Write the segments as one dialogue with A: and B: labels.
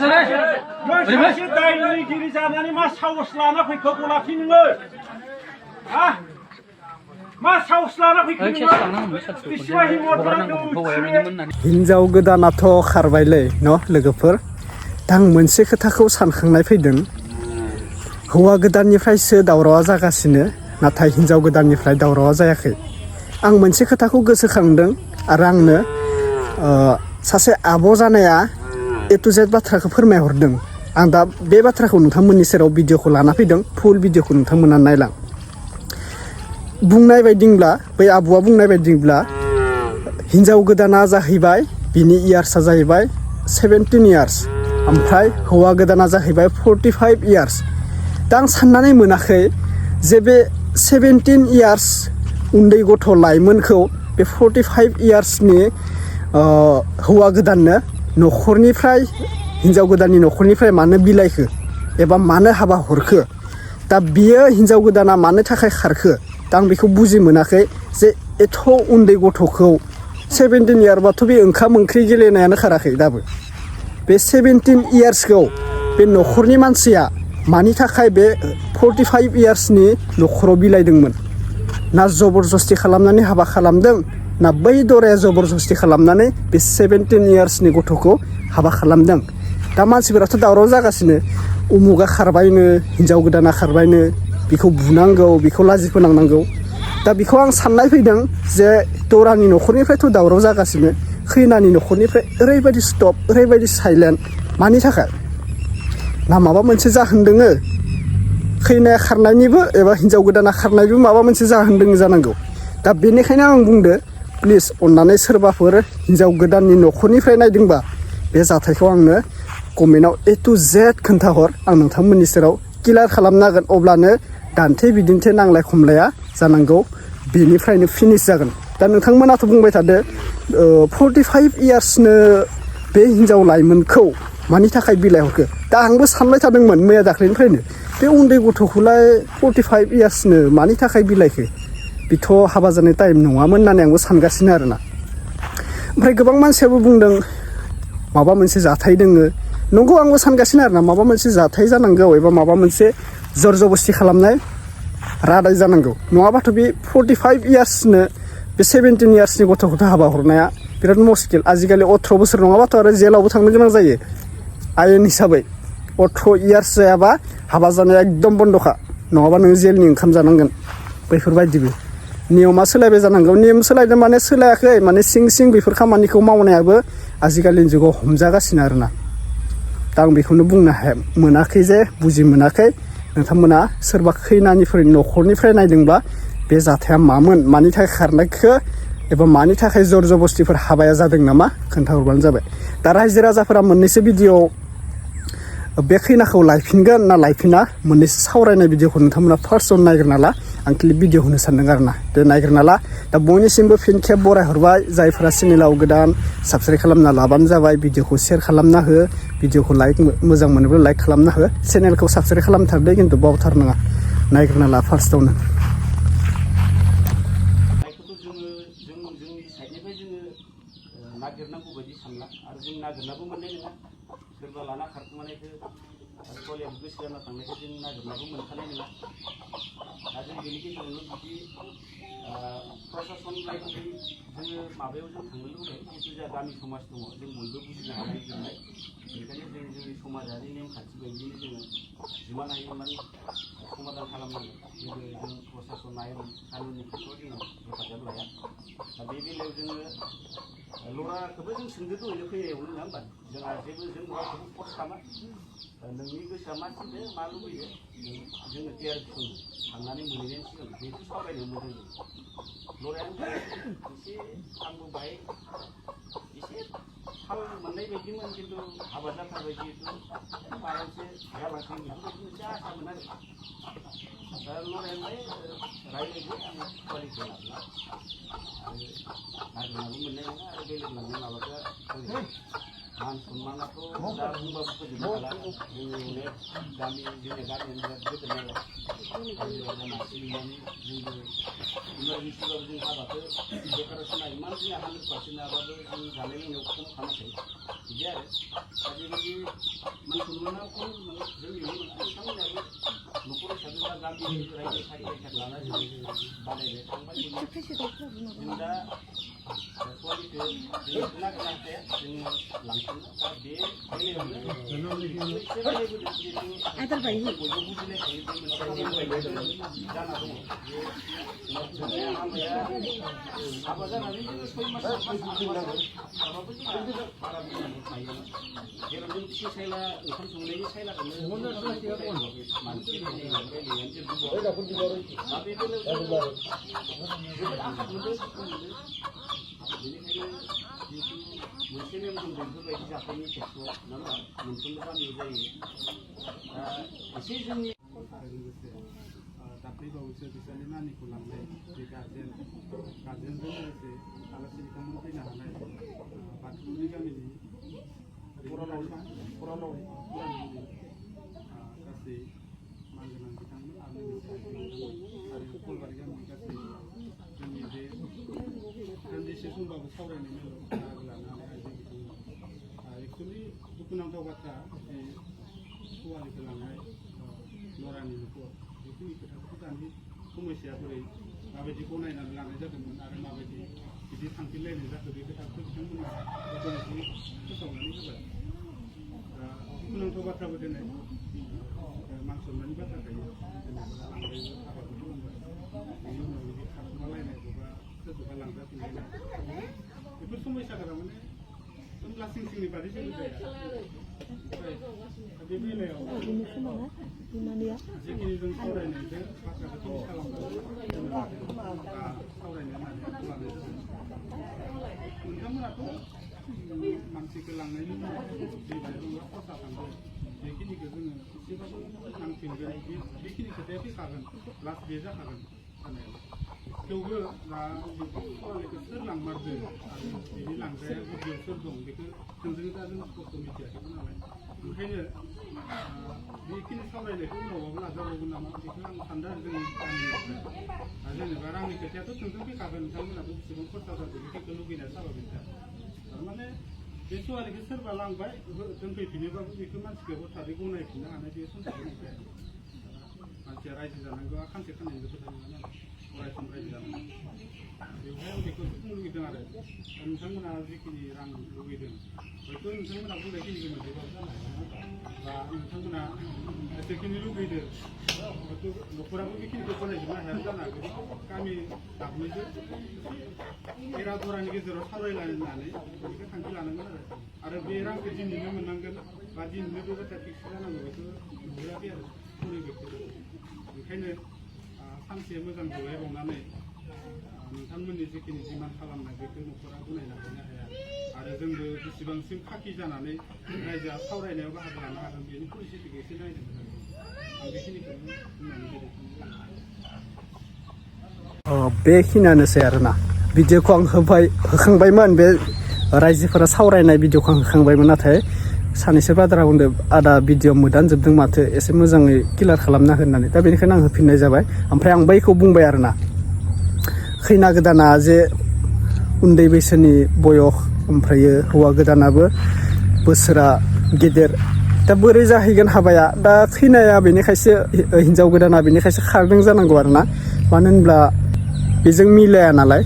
A: सासे दायनिगिरि जानानै मा साहस लाना फैखो गलाफि नोङो हा मा साहस लाना फैखो नोङो बिसिबा हिम्मत नांगौ
B: हिनजाव गोदानाथ' खारबायलै न' लोगोफोर आं मोनसे खोथाखौ सानखांनाय फैदों हौवा गोदाननिफ्रायसो दावरावा जागासिनो नाथाय हिनजाव गोदाननिफ्राय दावरावा जायाखै आं मोनसे खोथाखौ गोसोखांदों आरो आंनो सासे आब' जानाया ए टु जेड बाथ्राखौ फोरमायहरदों आं दा बे बाथ्राखौ नोंथांमोननि सेराव भिडिअखौ लाना फैदों फुल भिडिअखौ नोंथांमोना नायलां बुंनाय बायदिब्ला बै आब'आ बुंनाय बायदिब्ला हिनजाव गोदाना जाहैबाय बिनि इयार्सआ जाहैबाय 17 इयार्स ओमफ्राय हौवा गोदाना जाहैबाय 45 इयार्स दा आं साननानै मोनाखै जे बे 17 इयार्स उन्दै गथ' लाइमोनखौ बे 45 इयार्सनि हौवा गोदाननो न'खरनिफ्राय हिनजाव गोदाननि न'खरनिफ्राय मानो बिलाइखो एबा मानो हाबा हरखो दा बियो हिनजाव गोदाना मानो थाखाय खारखो दा आं बेखौ बुजि मोनाखै जे एथ' उन्दै गथ'खौ 17 इयारबाथ' बे ओंखाम ओंख्रि गेलेनायानो खाराखै दाबो बे 17 इयार्सखौ बे न'खरनि मानसिया मानि थाखाय बे 45 इयार्सनि न'खराव बिलाइदोंमोन ना जबरदस्ति खालामनानै हाबा खालामदों ना बै दराया जबरदस्ति खालामनानै बे 17 इयार्सनि गथ'खौ हाबा खालामदों दा मानसिफोराथ' दावराव जागासिनो उमुगा खारबायनो हिनजाव गोदाना खारबायनो बिखौ बुनांगौ बिखौ लाजि फोनांनांगौ दा बिखौ आं साननाय फैदों जे दरानि न'खरनिफ्रायथ' दावराव जागासिनो खैनानि न'खरनिफ्राय ओरैबायदि स्टप ओरैबायदि साइलेन्ट मानि थाखाय ना माबा मोनसे जाहोन दोङो खैनाया खारनायनिबो एबा हिनजाव गोदाना खारनायनिबो माबा मोनसे जाहोन दोङो जानांगौ दा बेनिखायनो आं बुंदो प्लिज अननानै सोरबाफोर हिनजाव गोदाननि न'खरनिफ्राय नायदोंबा बे जाथायखौ आंनो कमेन्टआव ए टु जेड खोन्थाहर आं नोंथांमोननि सेराव क्लियार खालामनो हागोन अब्लानो दान्थे बिदिन्थे नांलाय खमलाया जानांगौ बेनिफ्रायनो फिनिश जागोन दा नोंथांमोनाथ' बुंबाय थादो 45 इयार्सनो बे हिनजाव लाइमोनखौ मानि थाखाय बिलाइ हरखो दा आंबो सानबाय थादोंमोन मैया दाख्लैनिफ्रायनो बे उन्दै गथ'खौलाय 45 इयार्सनो मानि थाखाय बिलाइखो बेथ' हाबा जानाय टाइम नङामोन होननानै आंबो सानगासिनो आरोना ओमफ्राय गोबां मानसियाबो बुंदों माबा मोनसे जाथाय दोङो नंगौ आंबो सानगासिनो आरोना माबा मोनसे जाथाय जानांगौ एबा माबा मोनसे जर जबस्ति खालामनाय रादाय जानांगौ नङाबाथ' बे 45 इयार्सनो बे 17 इयार्सनि गथ'खौथ' हाबा हरनाया बिराद मुस्किल आजिखालि 18 बोसोर नङाबाथ' आरो जेलावबो थांनो गोनां जायो आयेन हिसाबै 18 इयार्स जायाबा हाबा जानाया एकदम बन्द'खा नङाबा नोङो जेलनि ओंखाम जानांगोन बैफोरबायदिबो नियमा सोलायबाय जानांगौ नियम सोलायदों माने सोलायाखै माने सिं सिं बेफोर खामानिखौ मावनायाबो आजिखालिनि जुगाव हमजागासिनो आरोना दा आं बेखौनो बुंनो मोनाखै जे बुजि मोनाखै नोंथांमोना सोरबा खैनानिफ्राय न'खरनिफ्राय नायदोंब्ला बे जाथाया मामोन मानि थाखाय खारनायखो एबा मानि थाखाय जर जबस्तिफोर हाबाया जादों नामा खोन्थाहरबानो जाबाय दा रायजो राजाफोरा मोननैसो भिडिअ बे खैनाखौ लायफिनगोन ना लायफिना मोननैसो सावरायनाय भिडिअखौ नोंथांमोना फार्स्टआव नायग्रोना ला आं क्लिप भिडिअ होनो सानदों आरोना दे नायग्रोना ला दा बयनिसिमबो फिन खेब बरायहरबाय जायफोरा चेनेलाव गोदान साबस्क्राइब खालामना लाबानो जाबाय भिडिअखौ शेयार खालामना हो भिडिअखौ लाइक मोजां मोनोब्ला लाइक खालामना हो चेनेलखौ साबस्क्राइब खालामथारदे खिन्थु बावथारनाङा नायग्रोना ला फार्स्टआवनो
A: नागिरनांगौ बायदि सानला आरो जों नागिरनाबो मोननाय नङा सोरबा लाना खारखुमानायखौ आरो गलियाबो गोसो जाना थांनायखौ जों नागिरनाबो मोनखानाय नङा दा जों बेनि गेजेरावनो जुदि प्रसासन लाइफनि जोङो माबायाव जों थांनो लुबैयो जिहेतु जोंहा गामि समाज दङ जों बयबो बुजिनो हानाय जोंनाय बेनिखायनो जों जोंनि समाजारि नेमखान्थि बायदिनो जोङो जिमान हायो इमान समाधान खालामनांगोन जेबो जों प्रसासन आयेन कानुननि खेथ्रआव जोङो हेफाजाब लाया दा बे बेलायाव जोङो लराखौबो जों सोंदो दहैनो फैनायावनो नङा होमबा जोंहा जेबो जों रावखौबो फर्स खालामा नोंनि गोसोआ मा थिनदो मा लुबैयो जोङो टिआर सोङो थांनानै मोनहैनायनि सिगां बेखौ सावरायनो मोजां जायो लरायानो एसे आंबो बाहाय एसे थाल मोननाय बायदिमोन खिन्थु हाबा जाथारबाय जिहेतु माबा मोनसे जालांसै बेफोरबायदि मोनसे आसामोन आरो दा लरायालाय रायज्लायदो आं कुवालिटि लाबोला आरो नागिरनाबो मोननाय नङा आरो बेलेग लांनाय माबाखौ मान सन्मानाथ' दा बुंबाबो फोजोबनो हाला जोंनि अनेक जोंनि गामियानो बिराद गोदोर नालाय हाजिरा मानसि लिंनानै जोंबो इमारजेन्सिबाबो जों हाबाखौ बेखारावसो नायो मानो जोंहा 100% नाबाबो जों जानाय लोंनायाव खम खालामाखै बिदि आरो दा बेबायदि मान सन्मानाव खम जोंनियाव बिथांमोनाबो न'खर हिसाबै दा गामि रायजो सारि रायजो लानानै बानायनो थांबाय जों दा सवालिखौ जों नागिरनांखाया जों लांफिनो दा बे बेलायावनो एसे रायलायबोदों जिहेतु बयबो बुजिलायखायो बे मोनसे नेम बायदि जाना दङ जोंनिया हाबाया हाबा जानानै जोङो 6 मास 7 मास हाबाबो जोंहा बारा बुंनांगौ थायो जेराव जों फिसा सायला ओंखाम संनायनि सायलाखौनो मानसि रायलायनानै जों बुंबाय दा बे बेलायाव जोबोद आघात मोनदों बेनिखायनो जिहेतु मोनसे नेम दं बेफोरबायदि जाथायनि खेथ्रआव नङा होमबा मोनफ्रोमबो गामियाव जायो दा एसे जोंनि
C: आरो लोगोसे दाख्लै बावैसो बिसोरनि नानिखौ लांनाय बे गार्जेनजों लोगोसे आलासि बिथांमोन फैनो हानाय बाथौनि गामिनि फरानावरि गासै मानगोनां बिथांमोन आरो लोगोसे आरो कलबारि गामिनि गासै जोंनि बे दान्दिसे समबाबो सावरायनाय मेलाव बाहागो लानानै आइजो बिथांमोन एक्सुवेलि दुखुनांथाव बाथ्रा जि सवालिखौ लांनाय लरानि न'खर बेखिनि खोथाखौ दानि समस्या बोरै माबायदि गनायनानै लानाय जादोंमोन आरो माबायदि बिदि थांफिनलायनाय जाखो बे खोथाखौ बिथांमोना गनायथि फोसावनानै होबाय दा दुखुनांथाव बाथ्राबो दिनै मान सन्माननि बाथ्रा थायो जेनेबा लांबायबो हाबाबो खालामबाय बेनि उनाव बिदि खारखोमालायनाय बबा सोरखौबा लांजाफिनलायनाय बेफोर समस्याफोरा माने लासिं सिंनि बादै जेबो जाया बे बेलायाव जिखिनि जों सावरायनायजों बाथ्राखौ फिनिश खालामनानै सावरायनो होननानै आखायाव लानाय जादों नोंथांमोनाथ' मानसिखौ लांनायनि उनाव जिबायदि खरसा थांगोन बेखिनिखौ जोङो एसेबाबो नांफिनगोन बेखिनि खोथाया फैखागोन लास्ट बे जाखागोन जानायाव थेवबो दा सवालिखौ सोर लांमारदो आरो बिनि लांग्राया गुदियाव सोर दं बेखौ थोंजोङै दा जों स्पष्ट मिथियाखैमोन नालाय ओंखायनो बेखिनि सावरायनायखौ उनावबाबो लाजाबावगोन नामा बेखौ आं सानदों आरो जोंनि गामिनिफ्राय जेनेबा रांनि खोथायाथ' थोंजों फैखागोन नोंथांमोनाबो बेसेबां खरसा जादों बेखौ लुगैनाया जाबाय थारमाने बे सवालिखौ सोरबा लांबाय दोनफैफिनोबाबो बेखौ मानसिखौ हथारै गनायफिननो हानाय बे समस्या नंखाया मानसिया रायजो जानांगौआ खानसे खाननैनिबो खोथा नङा नालाय अराय सम रायजो जानांगौ बेवहाय आं बेखौ बुंनो लुगैदों आरो नोंथांमोना जिखिनि रां लुगैदों हयथ' नोंथांमोना बुंनायखिनिखौ मोनजोबाबो जानो हागौ बा नोंथांमोना जेखिनि लुगैदों हयथ' न'खराबो बेखिनिखौ गनायजोबनो हाया जानो हागौ गामि दाबनैजों एरा दरानि गेजेराव सावरायलायनानै बेखौ थांखि लानांगोन आरो बे रांखौ दिनैनो मोननांगोन बा दिनैनो बे बाथ्रा फिक्स जानांगौ बेखौ नुहराखै आरो परिबेखखौ ओंखायनो सानसे मोजां जलायबावनानै नोंथांमोननि जिखिनि डिमान्ड खालामनाय बेखौ न'खरा गनायना होनो हाया आरो जोंबो बेसेबांसिम खाखि जानानै रायजोआ सावरायनायाव बाहागो लानो हागोन बेनि परिस्थितिखौ एसे नायनो मोजां आं बेखिनिखौनो बुंनानै
B: बेखिनियानोसै आरोना भिडिअखौ आं होखांबायमोन बे रायजोफोरा सावरायनाय भिडिअखौ आं होखांबायमोन नाथाय सानैसो बाथ्रा बुंदों आदा भिडिअ मोदानजोबदों माथो एसे मोजाङै क्लियार खालामना होननानै दा बेनिखायनो आं होफिननाय जाबाय ओमफ्राय आं बैखौ बुंबाय आरोना खैना गोदाना जे उन्दै बैसोनि बयस ओमफ्रायो हौवा गोदानाबो बोसोरा गेदेर दा बोरै जाहैगोन हाबाया दा खैनाया बेनिखायसो हिन्जाव गोदाना बेनिखायसो खारदों जानांगौ आरोना मानो होनब्ला बेजों मिलाया नालाय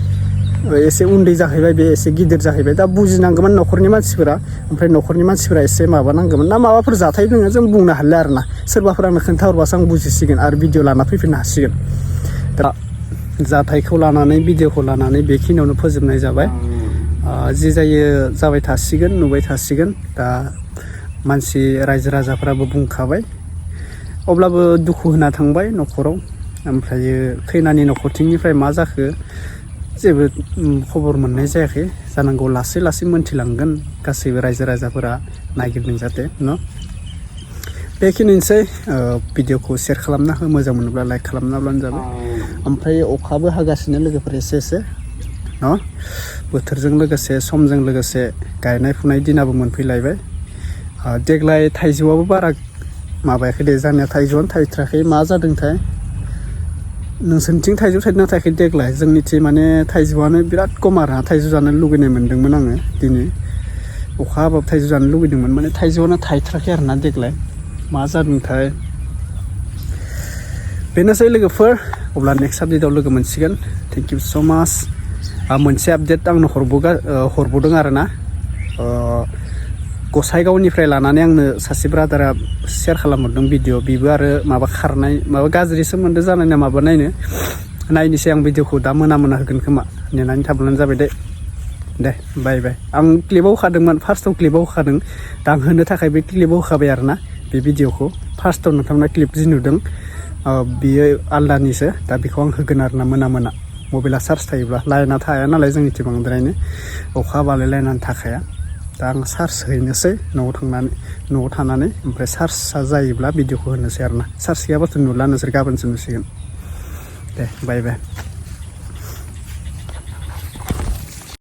B: एसे उन्दै जाहैबाय बे एसे गिदिर जाहैबाय दा बुजिनांगौमोन न'खरनि मानसिफोरा ओमफ्राय न'खरनि मानसिफोरा एसे माबानांगौमोन ना माबाफोर जाथाय दङ जों बुंनो हालिया आरोना सोरबाफोर आंनो खोन्थाहरबासो आं बुजिसिगोन आरो भिडिअ लाना फैफिननो हासिगोन दा जाथायखौ लानानै भिडिअखौ लानानै बेखिनियावनो फोजोबनाय जाबाय जि जायो जाबाय थासिगोन नुबाय थासिगोन दा मानसि रायजो राजाफ्राबो बुंखाबाय अब्लाबो दुखु होना थांबाय न'खराव ओमफ्रायो खैनानि न'खरथिंनिफ्राय मा जाखो जेबो खबर मोननाय जायाखै जानांगौ लासै लासै मोनथिलांगोन गासैबो रायजो राजाफोरा नागिरदों जाहाथे न' बेखिनिसै भिडिअखौ शेयार खालामना हो मोजां मोनोब्ला लाइक खालामना होब्लानो जाबाय ओमफ्राय अखाबो हागासिनो लोगोफोर एसे न' बोथोरजों लोगोसे समजों लोगोसे गायनाय फुनाय दिनाबो मोनफैलायबाय देग्लाय थाइजौआबो बारा माबायाखै दे जानाया थाइजौआनो थायथ्राखै मा जादोंथाय नोंसोरनिथिं थाइजौ थायदोंना थायाखै देग्लाय जोंनिथिं माने थाइजौआनो बिराद खम आरो थाइजौ जानो लुगैनाय मोन्दोंमोन आङो दिनै अखा हाबाबो थाइजौ जानो लुगैदोंमोन माने थाइजौआनो थायथ्राखै आरोना देग्लाय मा जादोंथाय बेनोसै लोगोफोर अब्ला नेक्स्ट आपडेटआव लोगो मोनसिगोन थेंक इउ स' माच मोनसे आपडेट आंनो हरबावदों आरोना गसाइगावनिफ्राय लानानै आंनो सासे ब्रादारा शेयार खालामहरदों भिडिअ बेबो आरो माबा खारनाय माबा गाज्रि सोमोन्दो जानाय ना माबा नायनोसै आं भिडिअखौ दा मोना होगोन खोमा नेनानै थाब्लानो जाबाय दे बाय आं क्लिपाव होखादोंमोन फार्स्टआव क्लिपाव होखादों दा आं होनो थाखाय बे क्लिपाव होखाबाय आरोना बे भिडिअखौ फार्स्टआव नोंथांमोना क्लिप जि नुदों बियो आलदानिसो दा बेखौ आं होगोन आरोना मोना मबाइला चार्ज थायोब्ला लाइना थाया नालाय जोंनिथिं बांद्रायनो अखा हाबालाय लाइनानो थाखाया दा आं चार्ज हैनोसै न'आव थानानै ओमफ्राय चार्जआ जायोब्ला भिडिअखौ होनोसै आरोना चार्ज गैयाबाथ' नुला नोंसोर गाबोनसो नुसिगोन दे बाय